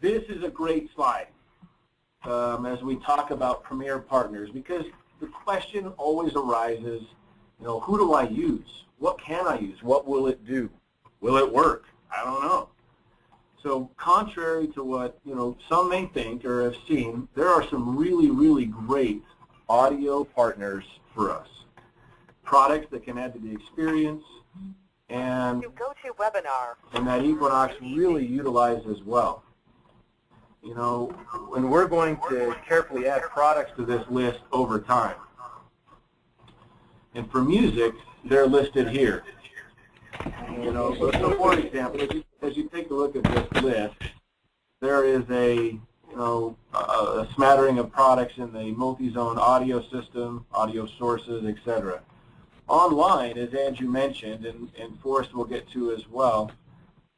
this is a great slide as we talk about Premier partners, because the question always arises, who do I use? What can I use? What will it do? Will it work? I don't know. So contrary to what some may think or have seen, there are some really, really great audio partners for us. Products that can add to the experience and that Equinox really utilizes as well. And we're going to carefully add products to this list over time. And for music, they're listed here. So for example, as you take a look at this list, there is a smattering of products in the multi-zone audio system, audio sources, etc. Online, as Andrew mentioned, and Forrest will get to as well,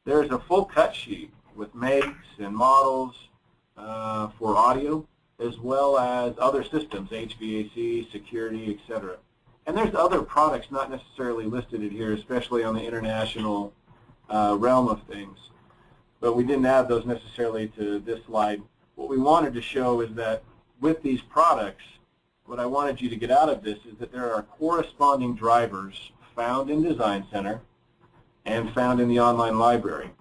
there's a full cut sheet with makes and models for audio, as well as other systems, HVAC, security, etc. And there's other products not necessarily listed in here, especially on the international realm of things. But we didn't add those necessarily to this slide. What we wanted to show is that with these products, what I wanted you to get out of this is that there are corresponding drivers found in Design Center and found in the online library.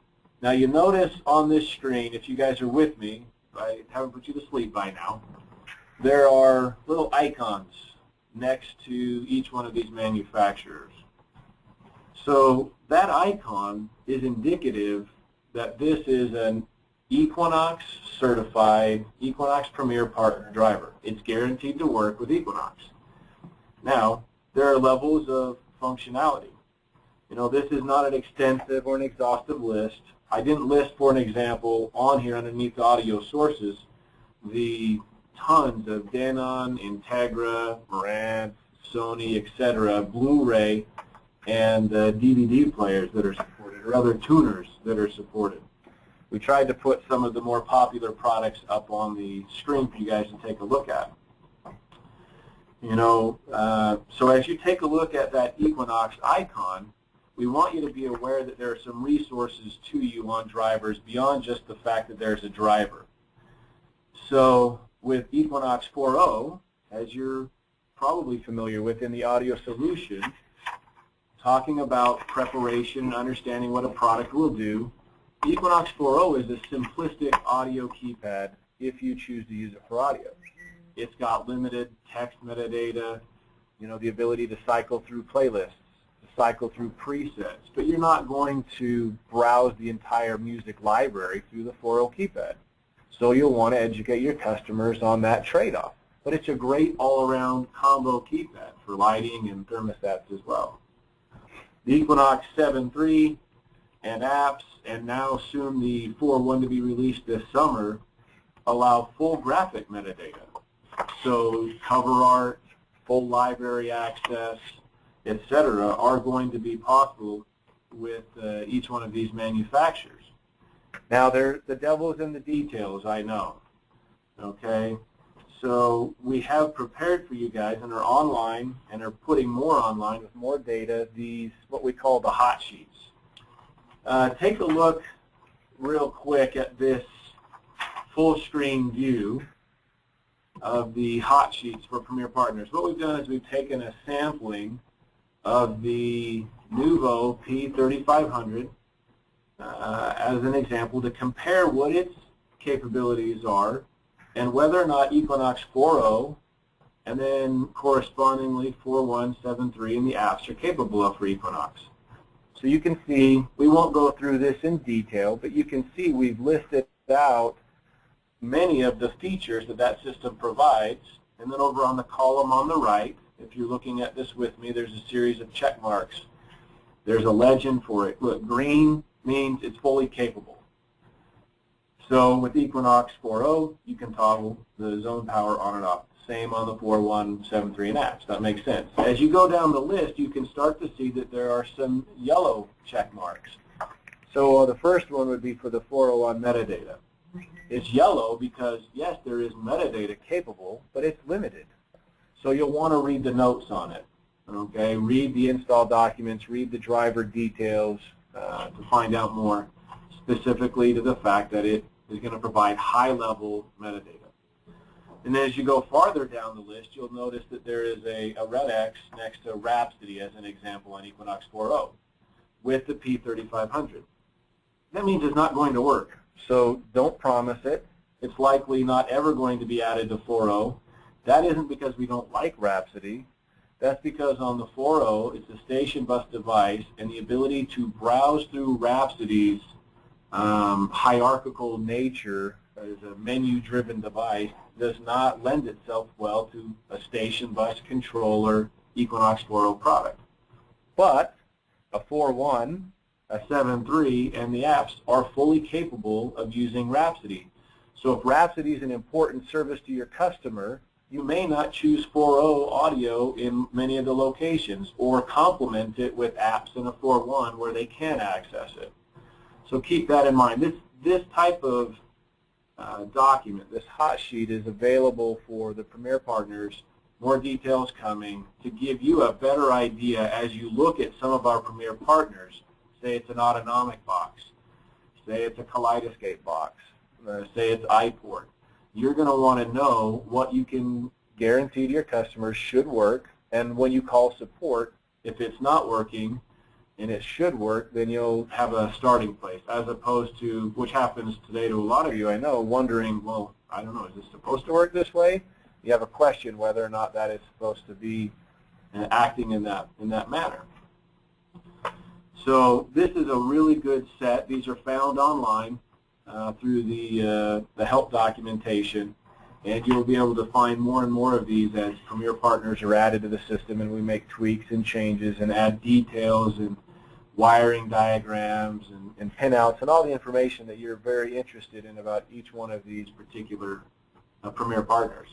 Now you notice on this screen, if you guys are with me, I haven't put you to sleep by now, there are little icons next to each one of these manufacturers. So that icon is indicative that this is an Equinox certified Equinox Premier Partner driver. It's guaranteed to work with Equinox. Now, there are levels of functionality. This is not an extensive or an exhaustive list. I didn't list, for an example, on here underneath the audio sources, the tons of Denon, Integra, Marantz, Sony, etc., Blu-ray, and DVD players that are supported, or other tuners that are supported. We tried to put some of the more popular products up on the screen for you guys to take a look at. So as you take a look at that Equinox icon, we want you to be aware that there are some resources to you on drivers beyond just the fact that there's a driver. So with Equinox 4.0, as you're probably familiar with in the audio solution, talking about preparation and understanding what a product will do, Equinox 4.0 is a simplistic audio keypad if you choose to use it for audio. It's got limited text metadata, the ability to cycle through playlists, to cycle through presets, but you're not going to browse the entire music library through the 4.0 keypad. So you'll want to educate your customers on that trade-off. But it's a great all-around combo keypad for lighting and thermostats as well. The Equinox 7.3 and apps, and now soon the 4.1 to be released this summer, allow full graphic metadata. So cover art, full library access, etc. are going to be possible with each one of these manufacturers. Now, the devil's in the details, I know. Okay? So we have prepared for you guys and are online and are putting more online with more data, these what we call the hot sheets. Take a look real quick at this full screen view of the hot sheets for Premier Partners. What we've done is we've taken a sampling of the Nuvo P3500 as an example to compare what its capabilities are and whether or not Equinox 4.0 and then correspondingly 4.1, 7.3 and the apps are capable of for Equinox. So you can see, we won't go through this in detail, but you can see we've listed out many of the features that that system provides. And then over on the column on the right, if you're looking at this with me, there's a series of check marks. There's a legend for it. Look, green means it's fully capable. So with Equinox 4.0, you can toggle the zone power on and off. Same on the 4.1, 7.3 and apps. That makes sense. As you go down the list, you can start to see that there are some yellow check marks. So the first one would be for the 4.01 metadata. It's yellow because, yes, there is metadata capable, but it's limited. So you'll want to read the notes on it. Okay, read the install documents, read the driver details to find out more, specifically to the fact that it is going to provide high-level metadata. And then as you go farther down the list, you'll notice that there is a red X next to Rhapsody as an example on Equinox 4.0 with the P3500. That means it's not going to work. So don't promise it. It's likely not ever going to be added to 4.0. That isn't because we don't like Rhapsody. That's because on the 4.0, it's a station bus device, and the ability to browse through Rhapsody's hierarchical nature as a menu-driven device does not lend itself well to a station bus controller Equinox 4.0 product. But a 4.1, a 7.3, and the apps are fully capable of using Rhapsody. So if Rhapsody is an important service to your customer, you may not choose 4.0 audio in many of the locations or complement it with apps in a 4.1 where they can access it. So keep that in mind. This type of document, this hot sheet, is available for the Premier partners. More details coming to give you a better idea as you look at some of our Premier partners. Say it's an autonomic box. Say it's a Kaleidoscape box. Say it's iPort. You're going to want to know what you can guarantee to your customers should work, and when you call support, if it's not working and it should work, then you'll have a starting place, as opposed to, which happens today to a lot of you, I know, wondering, well, I don't know, is this supposed to work this way? You have a question whether or not that is supposed to be acting in that manner. So this is a really good set. These are found online through the help documentation, and you'll be able to find more and more of these as Premier partners are added to the system, and we make tweaks and changes and add details and wiring diagrams and pinouts and all the information that you're very interested in about each one of these particular Premier partners.